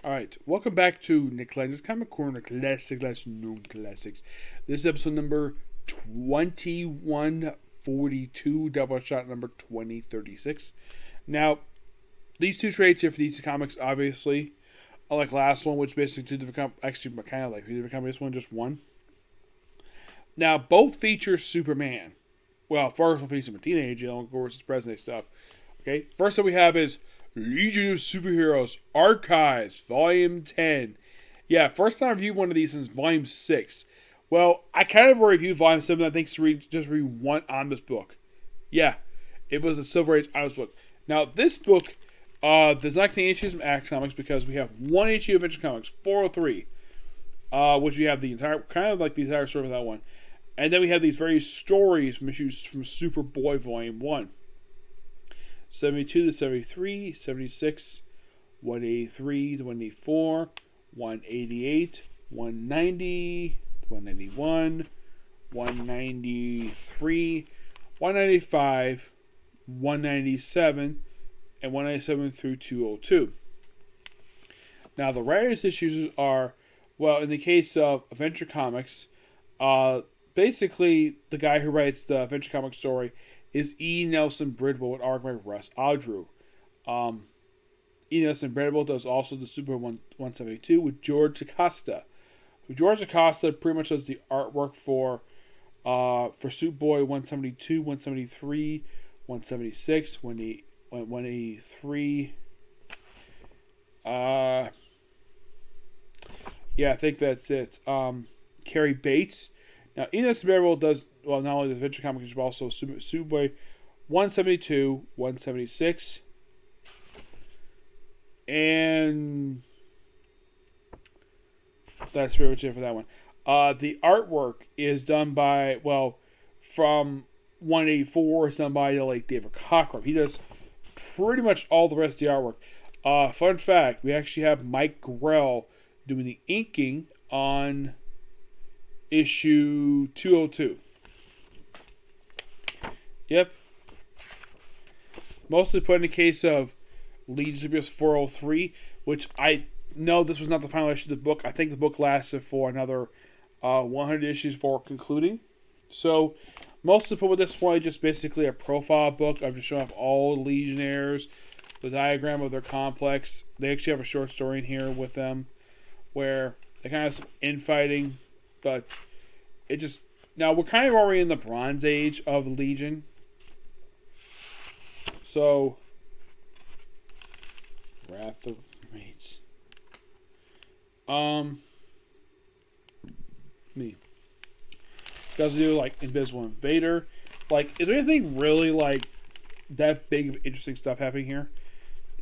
Alright, welcome back to Nick Lenz's Comic Corner Classic Known Classics. This is episode number 2142, Double Shot number 2036. Now, these two trades here for DC Comics, obviously, unlike last one, which basically two different actually kind of like two different companies, one just one. Now, both feature Superman. Well, first one features him a teenager, of course, his present day stuff. Okay, first one we have is Legion of Superheroes Archives, Volume 10. Yeah, first time I reviewed one of these since Volume 6. Well, I kind of reviewed Volume 7, I think, just read one omnibus book. Yeah, it was a Silver Age omnibus book. Now, this book does not contain issues from Action Comics because we have one issue of Adventure Comics, 403, which we have the entire, kind of like the entire story of that one. And then we have these various stories from issues from Superboy Volume 1. 72 to 73, 76, 183 to 184, 188, 190, 191, 193, 195, 197, and 197 through 202. Now, the rarest issues are, well, in the case of Adventure Comics, basically the guy who writes the Adventure Comics story is E. Nelson Bridwell with art by Russ Audrew. E. Nelson Bridwell does also the Super 172 with George Acosta. George Acosta pretty much does the artwork for Superboy 172, 173, 176, 183. Yeah, I think that's it. Carrie Bates. Now, Enos Bridwell does, well, not only does Adventure Comics, but also Superboy 172, 176, and that's pretty much it for that one. The artwork is done by, well, from 184, it's done by like David Cockrum. He does pretty much all the rest of the artwork. Fun fact, we actually have Mike Grell doing the inking on issue 202. Yep. Mostly put in the case of Legion of Superheroes 403, which I know this was not the final issue of the book. I think the book lasted for another 100 issues for concluding. So, mostly put with this one, just basically a profile book. I'm just showing off all the Legionnaires, the diagram of their complex. They actually have a short story in here with them where they kind of have some infighting. But it just, now we're kind of already in the Bronze Age of Legion. So, Wrath of Mates. Me. Does do like Invisible Invader. Like, is there anything really like that big of interesting stuff happening here?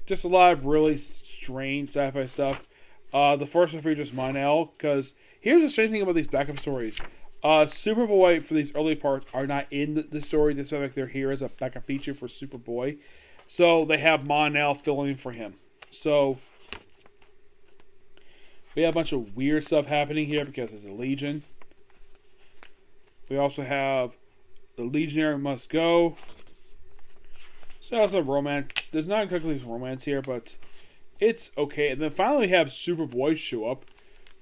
Just a lot of really strange sci-fi stuff. The first one features Mon-El, because here's the strange thing about these backup stories. Superboy, for these early parts, are not in the story, despite like they're here as a backup feature for Superboy. So they have Mon-El filling in for him. So we have a bunch of weird stuff happening here because it's a Legion. We also have the Legionnaire Must Go. So also romance. There's not exactly romance here, but it's okay. And then finally we have Superboy show up,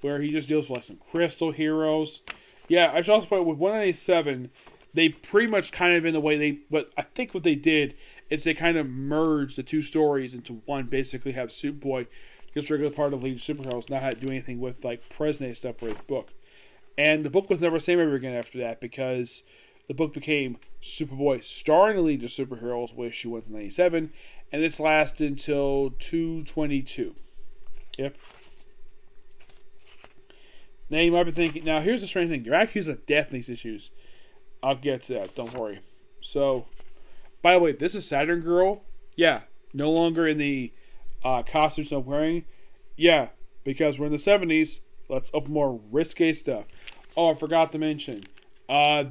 where he just deals with like some crystal heroes. Yeah, I should also point with 197, they pretty much kind of in the way but I think what they did is they kind of merged the two stories into one. Basically have Superboy, just regular part of Legion Superheroes, not have to do anything with like present day stuff for his book. And the book was never the same ever again after that, because the book became Superboy starring the Legion Superheroes with issue 197, and this lasted until 222. Yep. Now you might be thinking, now here's the strange thing. You're accused of death in these issues. I'll get to that, don't worry. So, by the way, this is Saturn Girl. Yeah, no longer in the costume she's wearing. Yeah, because we're in the 70s. Let's open more risque stuff. Oh, I forgot to mention.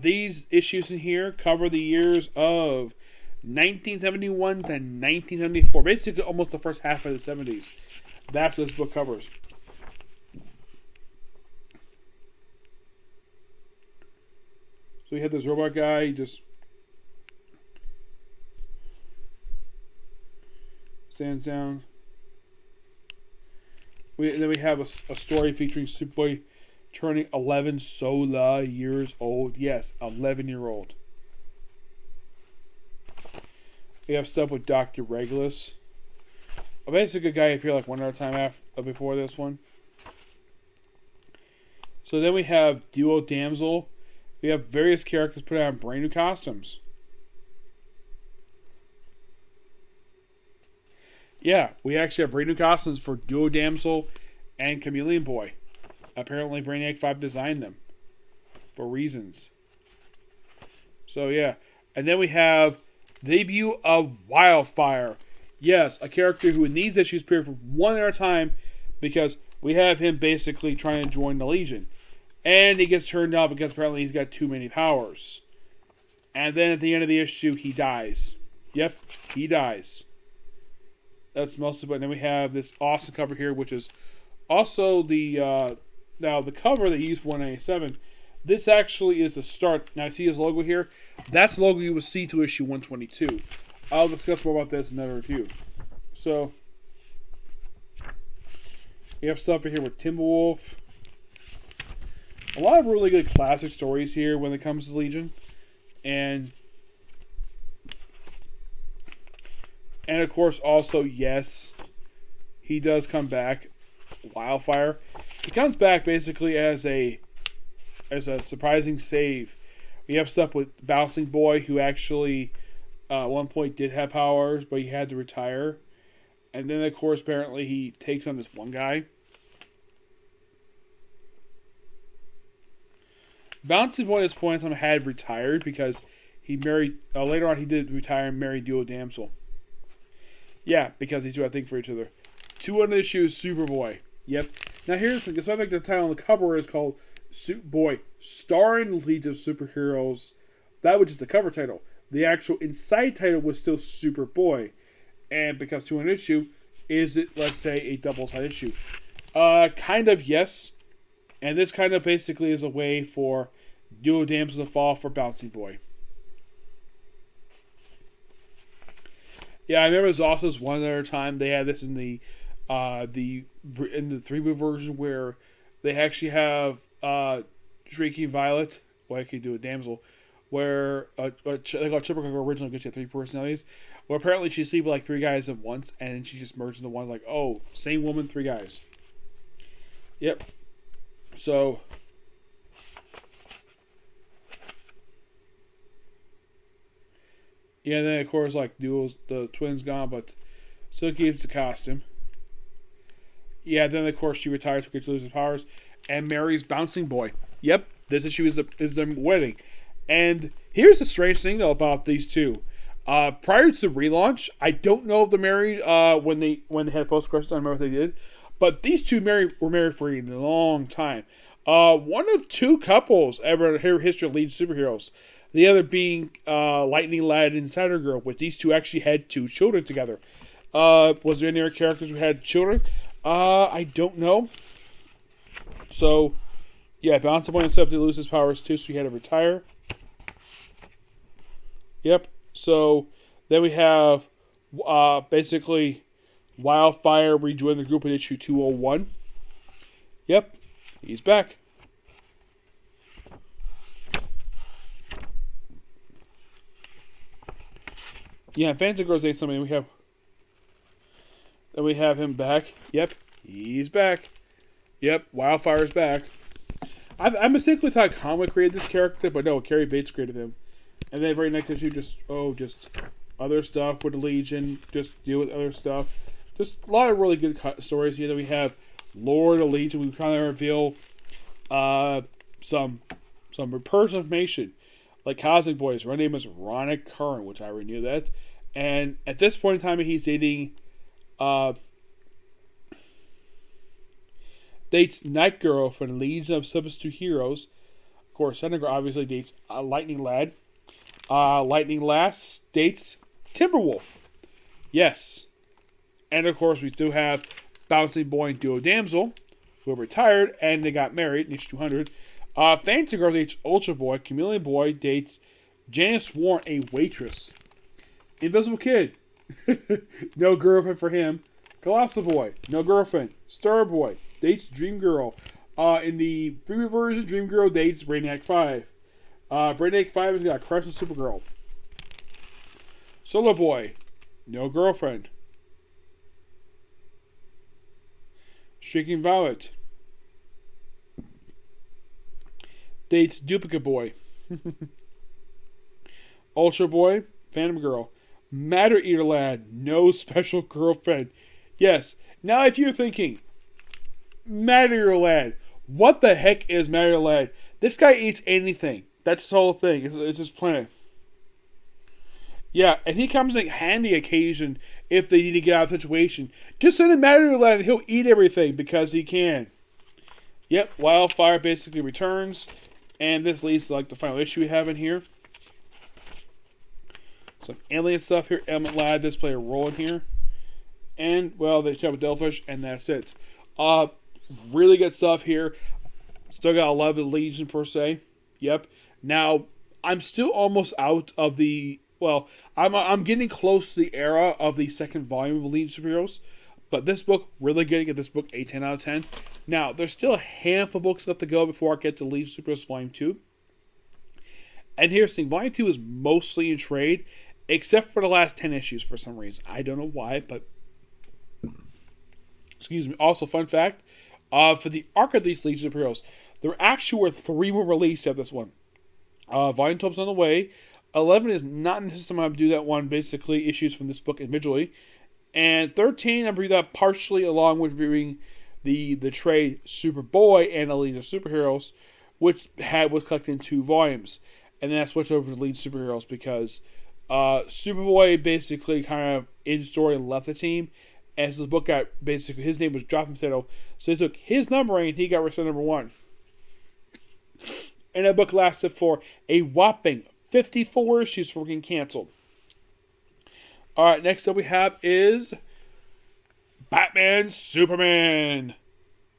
These issues in here cover the years of 1971 to 1974. Basically, almost the first half of the 70s. That's what this book covers. So we had this robot guy, he just stands down. then we have a story featuring Superboy turning 11 solar years old. Yes, 11-year-old. We have stuff with Dr. Regulus. Basically, a guy appeared like one other time before this one. So then we have Duo Damsel. We have various characters put out brand new costumes. Yeah, we actually have brand new costumes for Duo Damsel and Chameleon Boy. Apparently, Brainiac 5 designed them for reasons. So yeah, and then we have debut of Wildfire. Yes, a character who in these issues appeared for one at a time because we have him basically trying to join the Legion. And he gets turned down because apparently he's got too many powers. And then at the end of the issue, he dies. Yep, he dies. That's mostly, but then we have this awesome cover here, which is also the, now the cover that he used for 197. This actually is the start. Now, see his logo here? That's the logo you will see to issue 122. I'll discuss more about this in another review. So, we have stuff here with Timberwolf. A lot of really good classic stories here when it comes to Legion. And of course, also, yes, he does come back. Wildfire. He comes back basically as a surprising save. We have stuff with Bouncing Boy, who actually at one point did have powers, but he had to retire. And then, of course, apparently he takes on this one guy. Bouncing Boy at this point in time had retired because he married, later on he did retire and marry Duo Damsel. Yeah, because these two had a thing for each other. 200 issues, Superboy. Yep. Now here's the thing. So I think the title on the cover is called Superboy, starring Legion of Superheroes. That was just the cover title. The actual inside title was still Superboy. And because 200 issue, is it, let's say, a double-sided issue? Kind of, yes. And this kind of basically is a way for Duo Damsel to fall for Bouncing Boy. Yeah, I remember this also one other time they had this in the 3-book version where they actually have Shrieking Violet, well I could do a Damsel, where they call Triple Cook originally because she had 3 personalities. Well, apparently she sleeps with like 3 guys at once, and then she just merged into one. Like, oh, same woman, 3 guys. Yep. So, yeah, then of course, like, Duels, the twins gone, but still keeps the costume. Yeah, then of course she retires because she loses powers and marries Bouncing Boy. Yep, this issue is their wedding. And here's the strange thing though about these two. Prior to the relaunch, I don't know if they're married when they had post-credits. I don't remember if they did. But these two were married for a long time. One of 2 couples ever in the history of Legion superheroes. The other being Lightning Lad and Saturn Girl, which these two actually had 2 children together. Was there any other characters who had children? I don't know. So, yeah, Bouncing Boy himself did lose his powers too, so he had to retire. Yep. So, then we have basically Wildfire rejoined the group in issue 201. Yep, he's back. Yeah, Fancy Girls Day something. We have him back. Yep, he's back. Yep, Wildfire's back. I mistakenly thought Conway created this character, but no, Carrie Bates created him. And then very next issue, just other stuff with the Legion, just deal with other stuff. Just a lot of really good stories here. That we have Lord of Legion. We kind of reveal some personal information, like Cosmic Boys. Her name is Ronna Curran, which I already knew that. And at this point in time, he's dating dates Night Girl from the Legion of Substitute Heroes. Of course, Senator obviously dates Lightning Lad. Lightning Lass dates Timberwolf. Yes. And of course, we do have Bouncing Boy and Duo Damsel, who are retired and they got married in issue 200. Fancy Girl dates Ultra Boy. Chameleon Boy dates Janice Warren, a waitress. Invisible Kid. No girlfriend for him. Colossal Boy, no girlfriend. Star Boy, dates Dream Girl. In the free version, Dream Girl dates Brainiac 5. Brainiac 5 has got a crush on Supergirl. Solar Boy, no girlfriend. Streaking Violet dates Duplicate Boy. Ultra Boy, Phantom Girl. Matter Eater Lad, no special girlfriend. Yes, now if you're thinking, Matter Eater Lad, what the heck is Matter Eater Lad? This guy eats anything. That's the whole thing. It's his planet. Yeah, and he comes in handy occasion if they need to get out of the situation. Just send him Matter Eater Lad and he'll eat everything because he can. Yep, Wildfire basically returns. And this leads to like the final issue we have in here. Some alien stuff here. Element Lad does play a role in here. And, well, they jump with Delphish, and that's it. Really good stuff here. Still got 11 Legion per se. Yep. Now, I'm still almost out of the... Well, I'm getting close to the era of the second volume of Legion Superheroes. But this book, really good to get this book a 10 out of 10. Now, there's still a handful of books left to go before I get to Legion Superheroes Volume 2. And here's the thing. Volume 2 is mostly in trade, except for the last 10 issues for some reason. I don't know why, but... Excuse me. Also, fun fact, for the arc of these Legion Superheroes, there actually were 3 more released of this one. Volume 12 is on the way. 11 is not in the system. I'm going to do that one, basically, issues from this book individually. And 13, I'm reading that partially along with reviewing the trade Superboy and the Legion of Superheroes, which was collected in 2 volumes. And then I switched over to Legion Superheroes because Superboy basically kind of in story left the team. And so the book got basically, his name was dropped in the title. So they took his numbering and he got restored number 1. And that book lasted for a whopping 54 issues before getting canceled. Alright, next up we have is Batman Superman.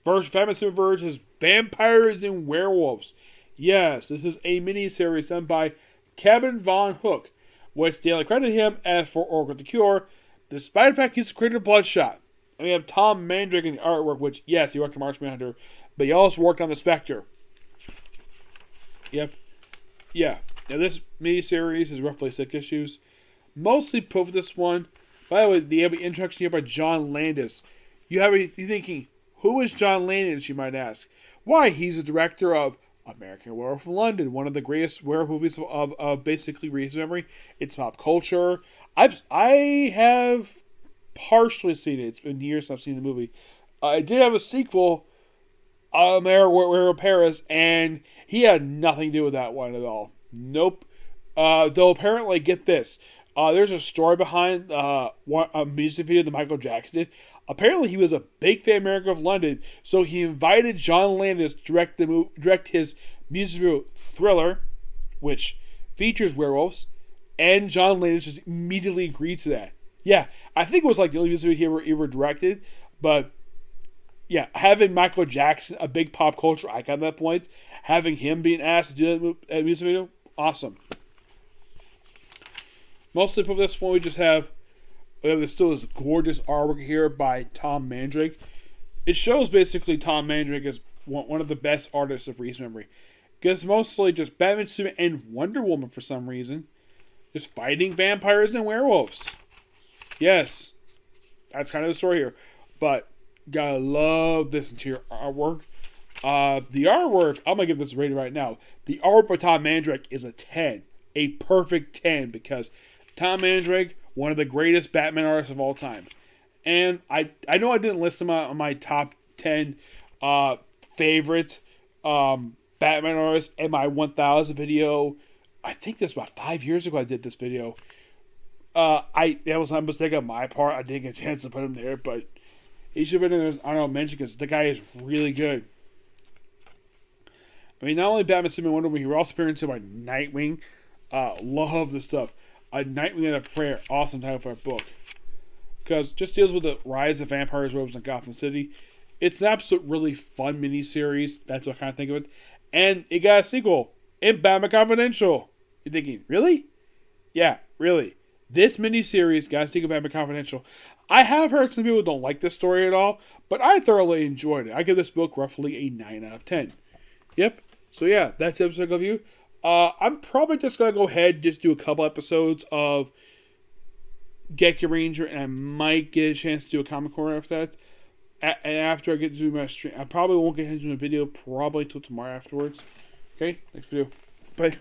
Batman Superman versus Vampires and Werewolves. Yes, this is a miniseries done by Kevin Von Hook, which they only credited him as for Oracle the Cure, despite the fact he's created Bloodshot. And we have Tom Mandrake in the artwork, which, yes, he worked on Martian Manhunter, but he also worked on the Spectre. Yep. Yeah. Now, this miniseries is roughly 6 issues. Mostly put for this one. By the way, the introduction here by John Landis. You're thinking, who is John Landis, you might ask? Why, he's the director of American Werewolf in London, one of the greatest werewolf movies of basically recent memory. It's pop culture. I have partially seen it. It's been years since I've seen the movie. I did have a sequel, American Werewolf Paris, and he had nothing to do with that one at all. Nope. Though apparently, get this. There's a story behind a music video that Michael Jackson did. Apparently, he was a big fan of American of London, so he invited John Landis to direct his music video Thriller, which features werewolves, and John Landis just immediately agreed to that. Yeah, I think it was like the only music video he ever directed, but yeah, having Michael Jackson, a big pop culture icon at that point, having him being asked to do that music video, awesome. Mostly for this one, we just have there's still this gorgeous artwork here by Tom Mandrake. It shows basically Tom Mandrake is one of the best artists of recent memory. Because mostly just Batman, Superman, and Wonder Woman for some reason. Just fighting vampires and werewolves. Yes. That's kind of the story here. But, gotta love this interior artwork. The artwork, I'm going to give this a rating right now. The artwork by Tom Mandrake is a 10. A perfect 10 because Tom Mandrake, one of the greatest Batman artists of all time. And I know I didn't list him on my top 10 favorite Batman artists in my 1000 video. I think that's about 5 years ago I did this video. That was a mistake on my part. I didn't get a chance to put him there, but he should have been in this honorable mention because the guy is really good. I mean, not only Batman, Superman, Wonder Woman, he was also appearing by Nightwing. Love the stuff. A Nightwing and a Prayer, awesome title for a book. Because just deals with the rise of vampires, werewolves in Gotham City. It's an absolute really fun miniseries. That's what I kind of think of it. And it got a sequel in Batman Confidential. You're thinking, really? Yeah, really. This miniseries got a sequel in Batman Confidential. I have heard some people don't like this story at all, but I thoroughly enjoyed it. I give this book roughly a 9 out of 10. Yep. So yeah, that's the episode review. I'm probably just going to go ahead and just do a couple episodes of Geki Ranger, and I might get a chance to do a comic corner after that. And after I get to do my stream, I probably won't get into a video probably till tomorrow afterwards. Okay, next video. Bye.